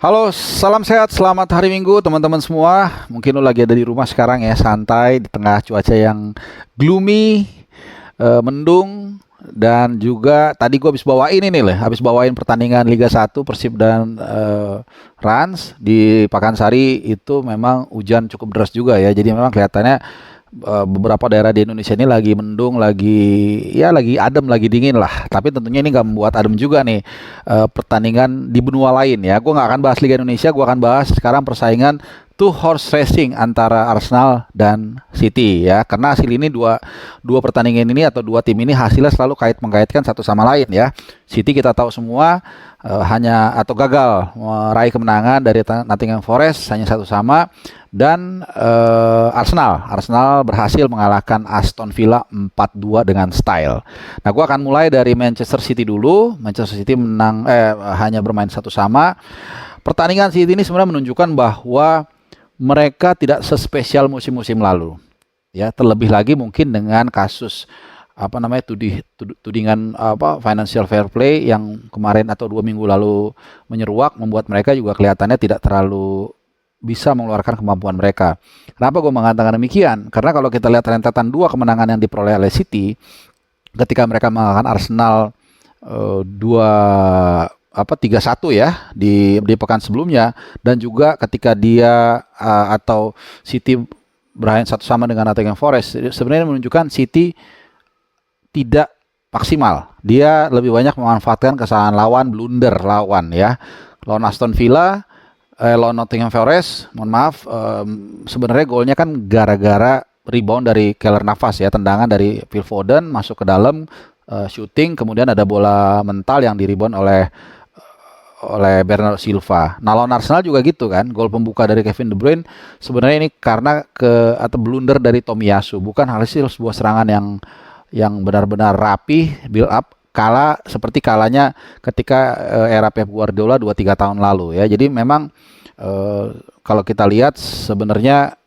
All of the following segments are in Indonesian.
Halo, salam sehat, selamat hari Minggu teman-teman semua. Mungkin lo lagi ada di rumah sekarang ya, santai di tengah cuaca yang gloomy, mendung, dan juga tadi gue habis bawain ini loh, habis bawain pertandingan Liga 1 Persib dan Rans di Pakansari. Itu memang hujan cukup deras juga ya, jadi memang kelihatannya beberapa daerah di Indonesia ini lagi mendung, lagi adem, lagi dingin lah. Tapi tentunya ini nggak membuat adem juga nih pertandingan di benua lain ya. Gue nggak akan bahas Liga Indonesia, gue akan bahas sekarang persaingan two horse racing antara Arsenal dan City ya. Karena hasil ini dua pertandingan ini atau dua tim ini hasilnya selalu mengkaitkan satu sama lain ya. City kita tahu semua hanya atau gagal meraih kemenangan dari Nottingham Forest hanya satu sama, dan Arsenal berhasil mengalahkan Aston Villa 4-2 dengan style. Nah, gua akan mulai dari Manchester City dulu. Manchester City menang hanya bermain satu sama. Pertandingan City ini sebenarnya menunjukkan bahwa mereka tidak sespesial musim-musim lalu. Ya, terlebih lagi mungkin dengan kasus tudingan financial fair play yang kemarin atau 2 minggu lalu menyeruak, membuat mereka juga kelihatannya tidak terlalu bisa mengeluarkan kemampuan mereka. Kenapa gue mengatakan demikian? Karena kalau kita lihat rentetan dua kemenangan yang diperoleh oleh City ketika mereka mengalahkan Arsenal 3-1 ya di pekan sebelumnya, dan juga ketika dia atau City berakhir satu sama dengan Nottingham Forest, sebenarnya menunjukkan City tidak maksimal. Dia lebih banyak memanfaatkan kesalahan lawan, blunder lawan ya. Lawan Aston Villa, lawan Nottingham Forest, mohon maaf, sebenarnya golnya kan gara-gara rebound dari Keylor Navas ya, tendangan dari Phil Foden masuk ke dalam, shooting, kemudian ada bola mental yang direbound oleh Bernardo Silva. Nah, lawan Arsenal juga gitu kan, gol pembuka dari Kevin De Bruyne sebenarnya ini karena atau blunder dari Tomiyasu, bukan hasil sebuah serangan yang benar-benar rapi, build up, seperti kalanya ketika era Pep Guardiola 2-3 tahun lalu ya. Jadi memang kalau kita lihat sebenarnya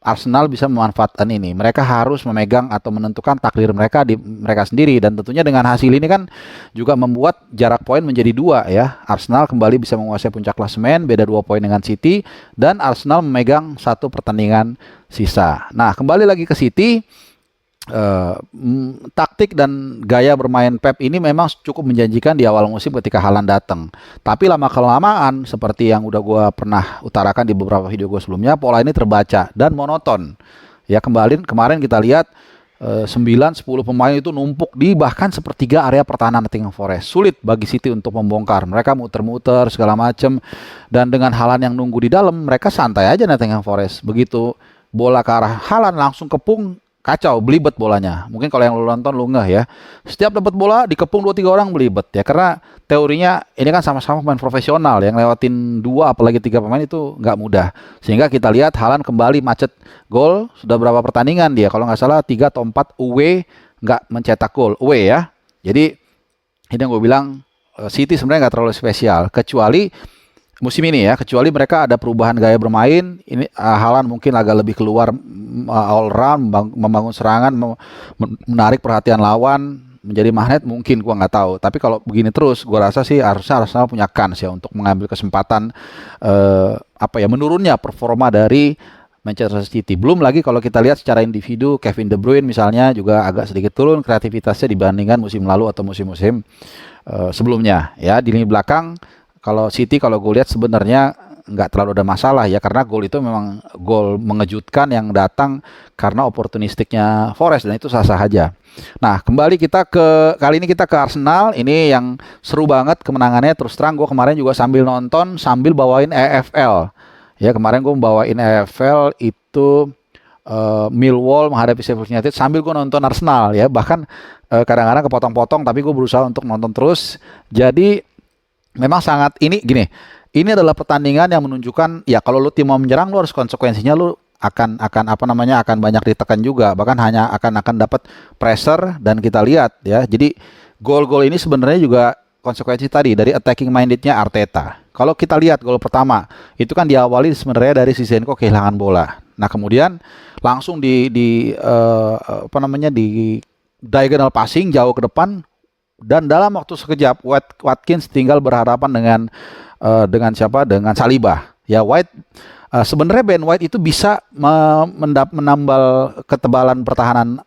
Arsenal bisa memanfaatkan ini. Mereka harus memegang atau menentukan takdir mereka di mereka sendiri, dan tentunya dengan hasil ini kan juga membuat jarak poin menjadi 2 ya. Arsenal kembali bisa menguasai puncak klasemen, beda 2 poin dengan City, dan Arsenal memegang satu pertandingan sisa. Nah, kembali lagi ke City. Taktik dan gaya bermain Pep ini memang cukup menjanjikan di awal musim ketika Haaland datang. Tapi lama kelamaan, seperti yang udah gue pernah utarakan di beberapa video gue sebelumnya, pola ini terbaca dan monoton. Ya, kemarin kita lihat 9-10 pemain itu numpuk di bahkan sepertiga area pertahanan Nottingham Forest. Sulit bagi City untuk membongkar. Mereka muter-muter segala macam, dan dengan Haaland yang nunggu di dalam, mereka santai aja Nottingham Forest. Begitu bola ke arah Haaland langsung kepung, kacau, belibet bolanya. Mungkin kalau yang lu nonton lu ngeh ya. Setiap dapat bola dikepung 2-3 orang belibet ya. Karena teorinya ini kan sama-sama pemain profesional, yang lewatin 2 apalagi 3 pemain itu nggak mudah. Sehingga kita lihat Haaland kembali macet gol. Sudah berapa pertandingan dia? Kalau nggak salah 3 atau 4 away nggak mencetak gol. Away ya. Jadi ini yang gue bilang, City sebenarnya nggak terlalu spesial. Kecuali musim ini ya, kecuali mereka ada perubahan gaya bermain. Ini Haaland mungkin agak lebih keluar all round, membangun serangan, menarik perhatian lawan, menjadi magnet, mungkin gua nggak tahu. Tapi kalau begini terus, gua rasa sih harusnya Arsenal punya kans ya untuk mengambil kesempatan menurunnya performa dari Manchester City. Belum lagi kalau kita lihat secara individu, Kevin De Bruyne misalnya juga agak sedikit turun kreativitasnya dibandingkan musim lalu atau musim-musim sebelumnya ya. Di lini belakang, kalau City, kalau gue lihat sebenarnya nggak terlalu ada masalah ya, karena gol itu memang gol mengejutkan yang datang karena oportunistiknya Forest, dan itu sah-sah aja. Nah, kali ini kita ke Arsenal. Ini yang seru banget kemenangannya. Terus terang gue kemarin juga sambil nonton, sambil bawain EFL. Ya, kemarin gue bawain EFL itu Millwall menghadapi Sheffield United sambil gue nonton Arsenal ya. Bahkan kadang-kadang kepotong-potong, tapi gue berusaha untuk nonton terus. Jadi memang sangat ini adalah pertandingan yang menunjukkan ya, kalau lu tim mau menyerang, lu harus konsekuensinya lu akan banyak ditekan juga, bahkan hanya akan dapat pressure. Dan kita lihat ya, jadi gol-gol ini sebenarnya juga konsekuensi tadi dari attacking mindednya Arteta. Kalau kita lihat gol pertama itu kan diawali sebenarnya dari Zinchenko kehilangan bola. Nah, kemudian langsung di diagonal passing jauh ke depan, dan dalam waktu sekejap Watkins tinggal berhadapan dengan dengan siapa? Dengan Saliba. Ya, White sebenarnya Ben White itu bisa menambal ketebalan pertahanan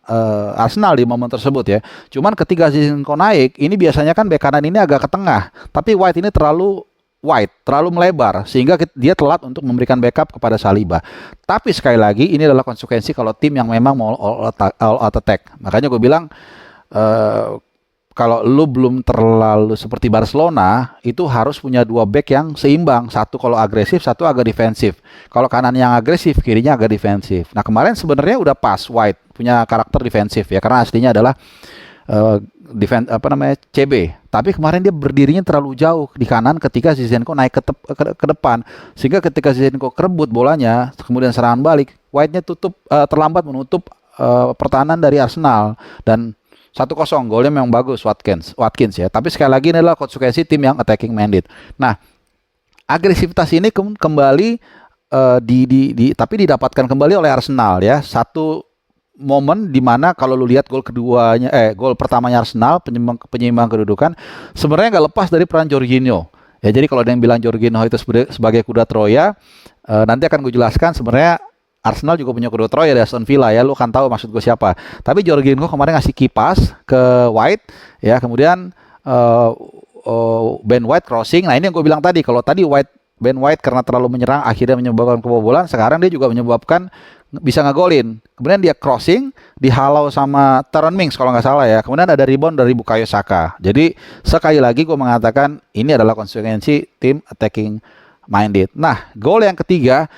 Arsenal di momen tersebut ya. Cuman ketika Zinchenko naik, ini biasanya kan bek kanan ini agak ke tengah, tapi White ini terlalu wide, terlalu melebar sehingga dia telat untuk memberikan backup kepada Saliba. Tapi sekali lagi ini adalah konsekuensi kalau tim yang memang mau all out attack. Makanya gue bilang kalau lu belum terlalu seperti Barcelona, itu harus punya dua back yang seimbang. Satu kalau agresif, satu agak defensif. Kalau kanan yang agresif, kirinya agak defensif. Nah kemarin sebenarnya udah pas White punya karakter defensif ya, karena aslinya adalah CB. Tapi kemarin dia berdirinya terlalu jauh di kanan ketika Zinchenko naik ke depan, sehingga ketika Zinchenko kerebut bolanya, kemudian serangan balik, White-nya terlambat menutup pertahanan dari Arsenal dan 1-0, golnya memang bagus Watkins ya. Tapi sekali lagi ini adalah konsekuensi tim yang attacking minded. Nah, agresivitas ini kembali tapi didapatkan kembali oleh Arsenal ya. Satu momen di mana kalau lu lihat gol pertamanya Arsenal, penyeimbang kedudukan, sebenarnya nggak lepas dari peran Jorginho. Ya, jadi kalau ada yang bilang Jorginho itu sebagai kuda Troya, nanti akan gue jelaskan sebenarnya Arsenal juga punya kuda Troya dari Aston Villa ya, lu kan tahu maksud gue siapa. Tapi Jorginho kemarin ngasih kipas ke White ya, kemudian Ben White crossing. Nah ini yang gue bilang tadi, kalau tadi Ben White karena terlalu menyerang akhirnya menyebabkan kebobolan, sekarang dia juga menyebabkan bisa ngegolin. Kemudian dia crossing, dihalau sama Tyrone Mings kalau nggak salah ya. Kemudian ada rebound dari Bukayo Saka. Jadi sekali lagi gue mengatakan ini adalah konsekuensi tim attacking minded. Nah gol yang ketiga,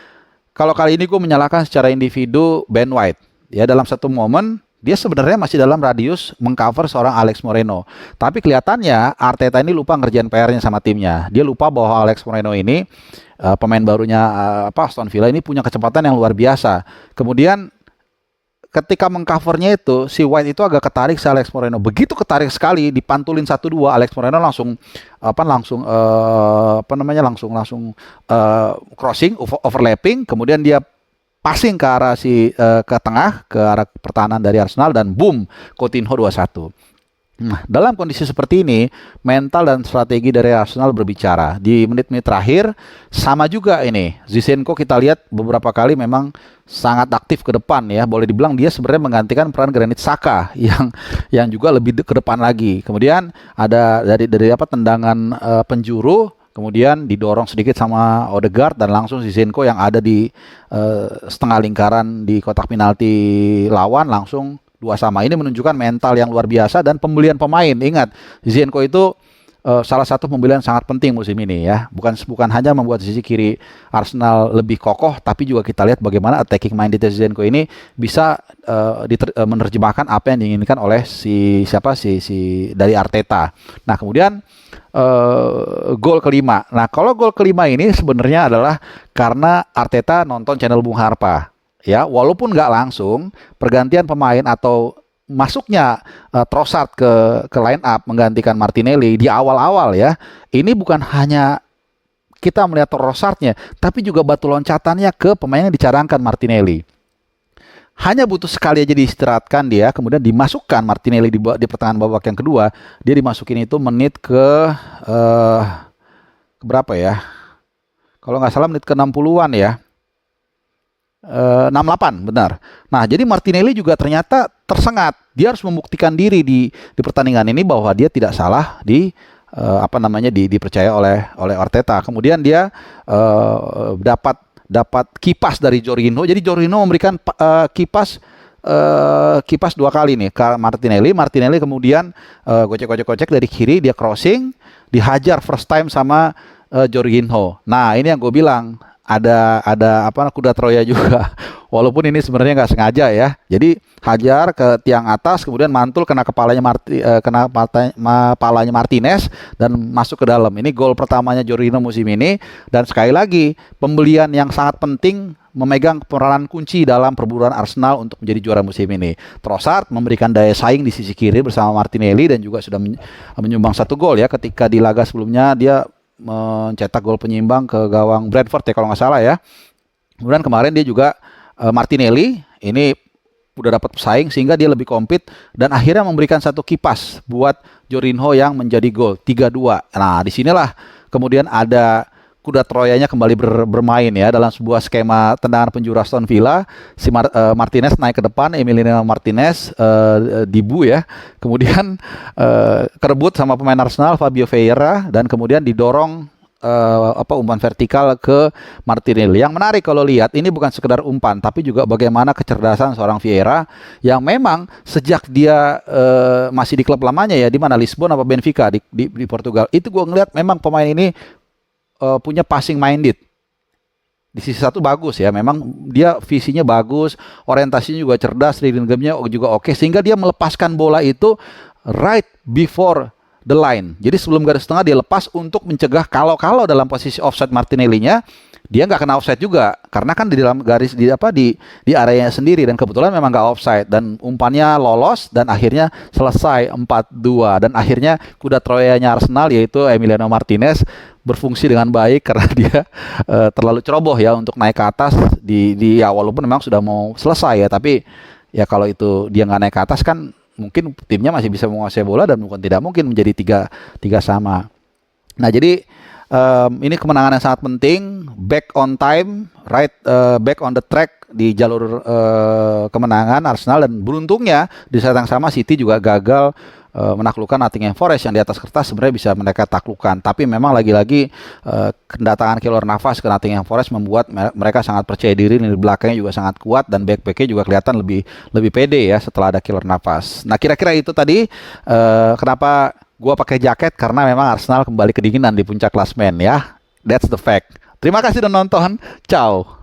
kalau kali ini gue menyalahkan secara individu Ben White. Ya dalam satu momen dia sebenarnya masih dalam radius mengcover seorang Alex Moreno. Tapi kelihatannya Arteta ini lupa ngerjain PR-nya sama timnya. Dia lupa bahwa Alex Moreno ini pemain barunya Aston Villa ini punya kecepatan yang luar biasa. Kemudian ketika mengcovernya itu si White itu agak ketarik si Alex Moreno. Begitu ketarik sekali dipantulin 1-2, Alex Moreno langsung crossing overlapping, kemudian dia passing ke arah ke tengah, ke arah pertahanan dari Arsenal dan boom, Coutinho 2-1. Nah, dalam kondisi seperti ini, mental dan strategi dari Arsenal berbicara. Di menit-menit terakhir, sama juga ini. Zinchenko kita lihat beberapa kali memang sangat aktif ke depan ya. Boleh dibilang dia sebenarnya menggantikan peran Granit Xhaka yang juga lebih ke depan lagi. Kemudian ada dari tendangan penjuru, kemudian didorong sedikit sama Odegaard dan langsung Zinchenko yang ada di setengah lingkaran di kotak penalti lawan langsung 2-2. Ini menunjukkan mental yang luar biasa dan pembelian pemain. Ingat, Zinchenko itu salah satu pembelian sangat penting musim ini ya. Bukan hanya membuat sisi kiri Arsenal lebih kokoh, tapi juga kita lihat bagaimana attacking minded Zinchenko ini bisa menerjemahkan apa yang diinginkan oleh si dari Arteta. Nah, kemudian gol kelima. Nah, kalau gol kelima ini sebenarnya adalah karena Arteta nonton channel Bung Harpa. Ya, walaupun nggak langsung, pergantian pemain atau masuknya Trossard ke line up menggantikan Martinelli di awal-awal ya. Ini bukan hanya kita melihat Trossardnya, tapi juga batu loncatannya ke pemain yang dicadangkan Martinelli. Hanya butuh sekali aja diistirahatkan dia, kemudian dimasukkan Martinelli di pertengahan babak yang kedua. Dia dimasukin itu menit ke berapa ya? Kalau nggak salah menit ke 60-an ya. 68 benar. Nah, jadi Martinelli juga ternyata tersengat. Dia harus membuktikan diri di pertandingan ini bahwa dia tidak salah dipercaya oleh Arteta. Kemudian dia dapat kipas dari Jorginho. Jadi Jorginho memberikan kipas 2 kali nih ke Martinelli. Martinelli kemudian gocek dari kiri, dia crossing, dihajar first time sama Jorginho. Nah, ini yang gue bilang ada kuda Troya juga. Walaupun ini sebenarnya nggak sengaja ya. Jadi hajar ke tiang atas, kemudian mantul kena kepalanya Martinez dan masuk ke dalam. Ini gol pertamanya Jorginho musim ini. Dan sekali lagi pembelian yang sangat penting, memegang peranan kunci dalam perburuan Arsenal untuk menjadi juara musim ini. Trossard memberikan daya saing di sisi kiri bersama Martinelli dan juga sudah menyumbang 1 gol ya. Ketika di laga sebelumnya dia mencetak gol penyeimbang ke gawang Brentford ya kalau nggak salah ya. Kemudian kemarin dia juga Martinelli ini udah dapat pesaing sehingga dia lebih komplit dan akhirnya memberikan 1 kipas buat Jorginho yang menjadi gol 3-2. Nah, disinilah Kemudian ada kuda Troyanya kembali bermain ya dalam sebuah skema tendangan penjuru Aston Villa. Si Martinez naik ke depan, Emiliano Martinez dibu ya. Kemudian kerebut sama pemain Arsenal Fabio Vieira dan kemudian didorong umpan vertikal ke Martinelli. Yang menarik kalau lihat ini bukan sekedar umpan tapi juga bagaimana kecerdasan seorang Vieira yang memang sejak dia masih di klub lamanya ya, di mana Lisbon apa Benfica di Portugal. Itu gue ngeliat memang pemain ini punya passing minded. Di sisi satu bagus ya, memang dia visinya bagus, orientasinya juga cerdas, reading game-nya juga oke, sehingga dia melepaskan bola itu right before the line. Jadi sebelum garis tengah dia lepas untuk mencegah kalau dalam posisi offside Martinelli-nya dia nggak kena offside juga karena kan di dalam garis di areanya sendiri dan kebetulan memang nggak offside dan umpannya lolos dan akhirnya selesai 4-2 dan akhirnya kuda Troyanya Arsenal yaitu Emiliano Martinez berfungsi dengan baik karena dia terlalu ceroboh ya untuk naik ke atas di awal, walaupun memang sudah mau selesai ya, tapi ya kalau itu dia nggak naik ke atas kan mungkin timnya masih bisa menguasai bola dan bukan tidak mungkin menjadi tiga sama. Nah jadi ini kemenangan yang sangat penting, back on time, back on the track di jalur kemenangan Arsenal, dan beruntungnya di saat yang sama City juga gagal menaklukkan Nottingham Forest yang di atas kertas sebenarnya bisa mereka taklukkan. Tapi memang lagi-lagi kedatangan Keylor Navas ke Nottingham Forest membuat mereka sangat percaya diri, di belakangnya juga sangat kuat dan back-backnya juga kelihatan lebih pede ya setelah ada Keylor Navas. Nah kira-kira itu tadi kenapa gua pakai jaket, karena memang Arsenal kembali kedinginan di puncak klasemen ya. That's the fact. Terima kasih sudah nonton. Ciao.